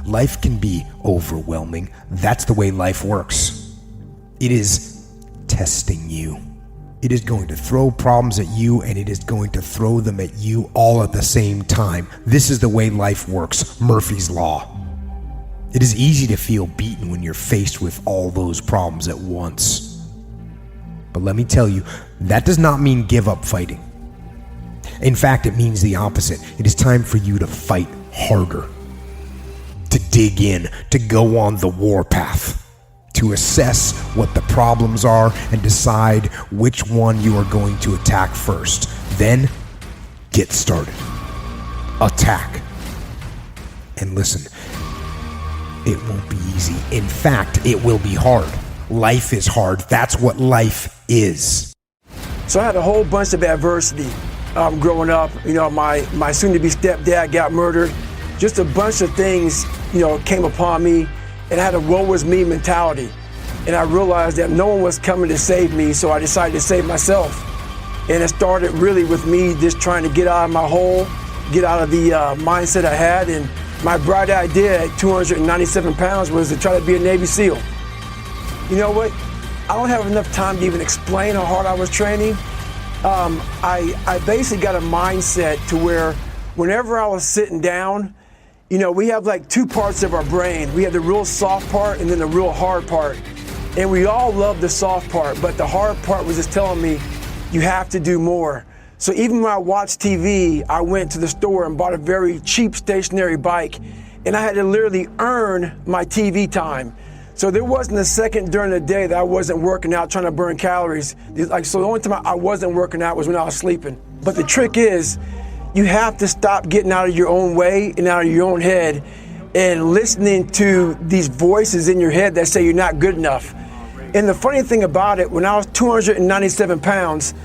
Life can be overwhelming. That's the way life works. It is testing you. It is going to throw problems at you, and it is going to throw them at you all at the same time. This is the way life works. Murphy's Law. It is easy to feel beaten when you're faced with all those problems at once. But let me tell you, that does not mean give up fighting. In fact, it means the opposite. It is time for you to fight harder. To dig in, to go on the warpath, to assess what the problems are and decide which one you are going to attack first. Then, get started. Attack. And listen, it won't be easy. In fact, it will be hard. Life is hard. That's what life is. So I had a whole bunch of adversity growing up. You know, my soon-to-be stepdad got murdered. Just a bunch of things, you know, came upon me, and I had a woe is me mentality. And I realized that no one was coming to save me, so I decided to save myself. And it started really with me just trying to get out of my hole, get out of the mindset I had. And my bright idea at 297 pounds was to try to be a Navy SEAL. You know what? I don't have enough time to even explain how hard I was training. I basically got a mindset to where whenever I was sitting down, you know, we have like two parts of our brain. We have the real soft part and then the real hard part. And we all love the soft part, but the hard part was just telling me, you have to do more. So even when I watched TV, I went to the store and bought a very cheap stationary bike, and I had to literally earn my TV time. So there wasn't a second during the day that I wasn't working out trying to burn calories. So the only time I wasn't working out was when I was sleeping. But the trick is, you have to stop getting out of your own way and out of your own head and listening to these voices in your head that say you're not good enough. And the funny thing about it, when I was 297 pounds,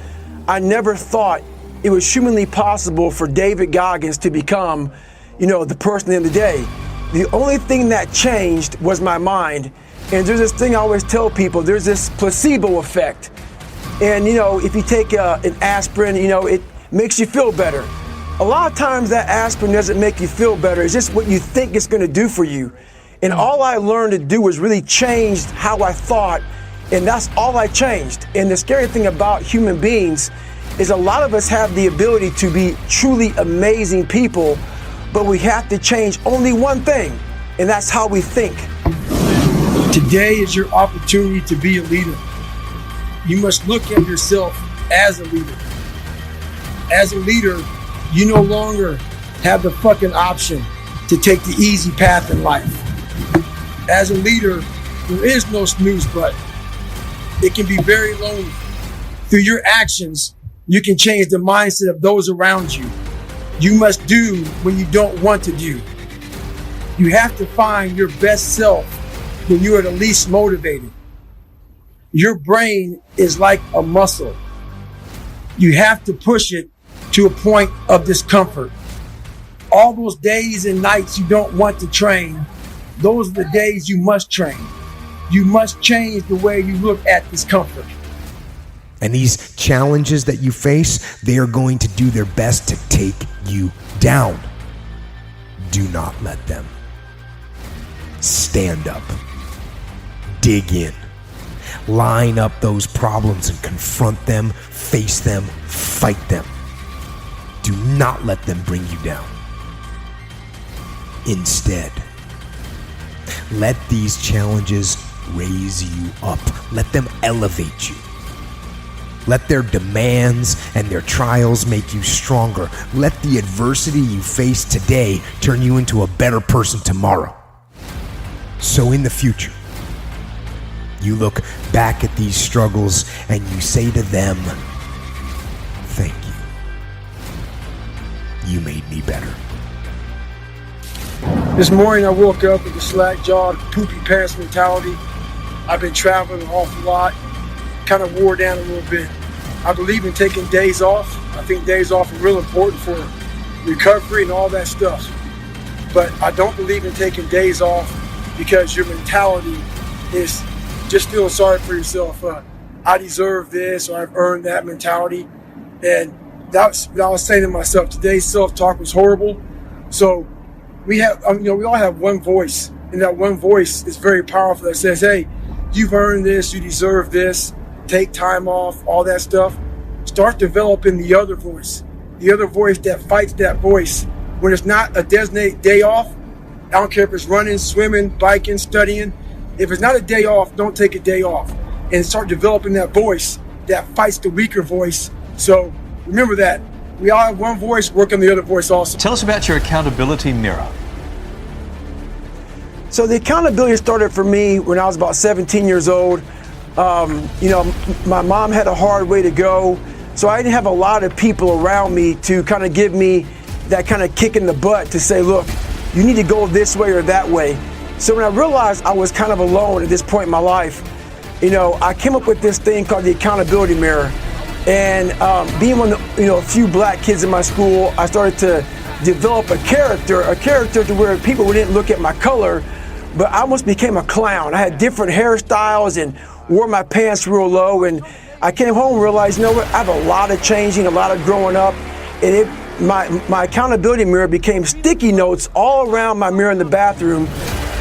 I never thought it was humanly possible for David Goggins to become, you know, the person in the day. The only thing that changed was my mind. And there's this thing I always tell people, there's this placebo effect. And, you know, if you take an aspirin, you know, it makes you feel better. A lot of times that aspirin doesn't make you feel better. It's just what you think it's going to do for you. And all I learned to do was really change how I thought, and that's all I changed. And the scary thing about human beings is a lot of us have the ability to be truly amazing people, but we have to change only one thing, and that's how we think. Today is your opportunity to be a leader. You must look at yourself as a leader. As a leader, you no longer have the fucking option to take the easy path in life. As a leader, there is no snooze button. It can be very lonely. Through your actions, you can change the mindset of those around you. You must do when you don't want to do. You have to find your best self when you are the least motivated. Your brain is like a muscle. You have to push it to a point of discomfort. All those days and nights you don't want to train, those are the days you must train. You must change the way you look at discomfort. And these challenges that you face, they are going to do their best to take you down. Do not let them. Stand up. Dig in. Line up those problems and confront them, face them, fight them. Do not let them bring you down. Instead, let these challenges raise you up. Let them elevate you. Let their demands and their trials make you stronger. Let the adversity you face today turn you into a better person tomorrow. So in the future, you look back at these struggles and you say to them, thank you. You made me better. This morning I woke up with a slack-jawed, poopy pants mentality. I've been traveling an awful lot, kind of wore down a little bit. I believe in taking days off. I think days off are real important for recovery and all that stuff. But I don't believe in taking days off because your mentality is just feeling sorry for yourself. I deserve this, or I've earned that mentality. And that's what I was saying to myself. Today's self-talk was horrible. So we all have one voice, and that one voice is very powerful. That says, hey, you've earned this, you deserve this, take time off, all that stuff. Start developing the other voice that fights that voice. When it's not a designated day off, I don't care if it's running, swimming, biking, studying. If it's not a day off, don't take a day off. And start developing that voice that fights the weaker voice. So remember that. We all have one voice, work on the other voice also. Tell us about your accountability mirror. So the accountability started for me when I was about 17 years old. My mom had a hard way to go, so I didn't have a lot of people around me to kind of give me that kind of kick in the butt to say, look, you need to go this way or that way. So when I realized I was kind of alone at this point in my life, I came up with this thing called the accountability mirror. And being one of the, a few black kids in my school, I started to develop a character to where people wouldn't look at my color, but I almost became a clown. I had different hairstyles and wore my pants real low. And I came home and realized, I have a lot of changing, a lot of growing up. And my accountability mirror became sticky notes all around my mirror in the bathroom,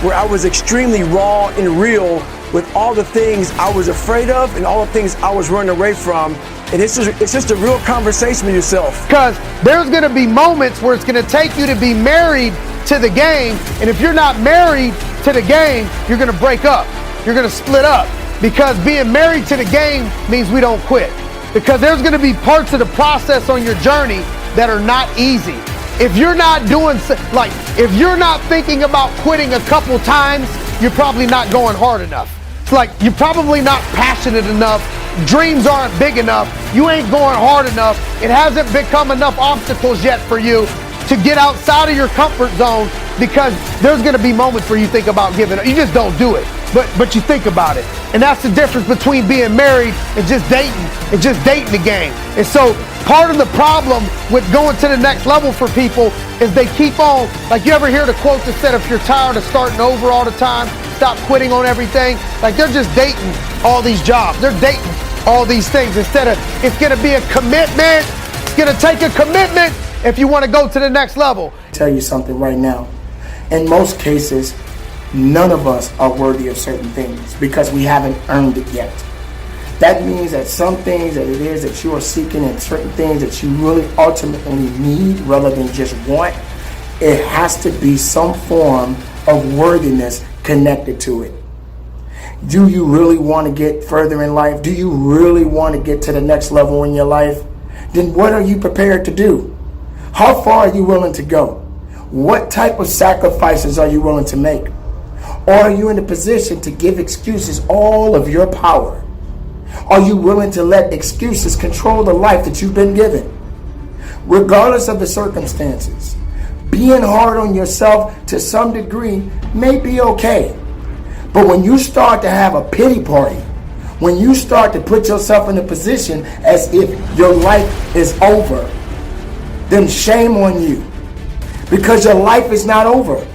where I was extremely raw and real with all the things I was afraid of and all the things I was running away from. And it's just a real conversation with yourself. Because there's going to be moments where it's going to take you to be married to the game. And if you're not married to the game, you're going to break up. You're going to split up. Because being married to the game means we don't quit. Because there's going to be parts of the process on your journey that are not easy. If you're not if you're not thinking about quitting a couple times, you're probably not going hard enough. It's like you're probably not passionate enough. Dreams aren't big enough. You ain't going hard enough. It hasn't become enough obstacles yet for you to get outside of your comfort zone, because there's going to be moments where you think about giving up. You just don't do it, but you think about it. And that's the difference between being married and just dating the game. And so part of the problem with going to the next level for people is they keep on, like, you ever hear the quote that said, if you're tired of starting over all the time, stop quitting on everything? Like, they're just dating all these jobs. They're dating all these things instead of, it's going to be a commitment. It's going to take a commitment if you want to go to the next level. Tell you something right now. In most cases, none of us are worthy of certain things because we haven't earned it yet. That means that some things that it is that you are seeking and certain things that you really ultimately need rather than just want, it has to be some form of worthiness connected to it. Do you really want to get further in life? Do you really want to get to the next level in your life? Then what are you prepared to do? How far are you willing to go? What type of sacrifices are you willing to make? Or are you in a position to give excuses all of your power? Are you willing to let excuses control the life that you've been given? Regardless of the circumstances, being hard on yourself to some degree may be okay. But when you start to have a pity party, when you start to put yourself in a position as if your life is over, then shame on you. Because your life is not over.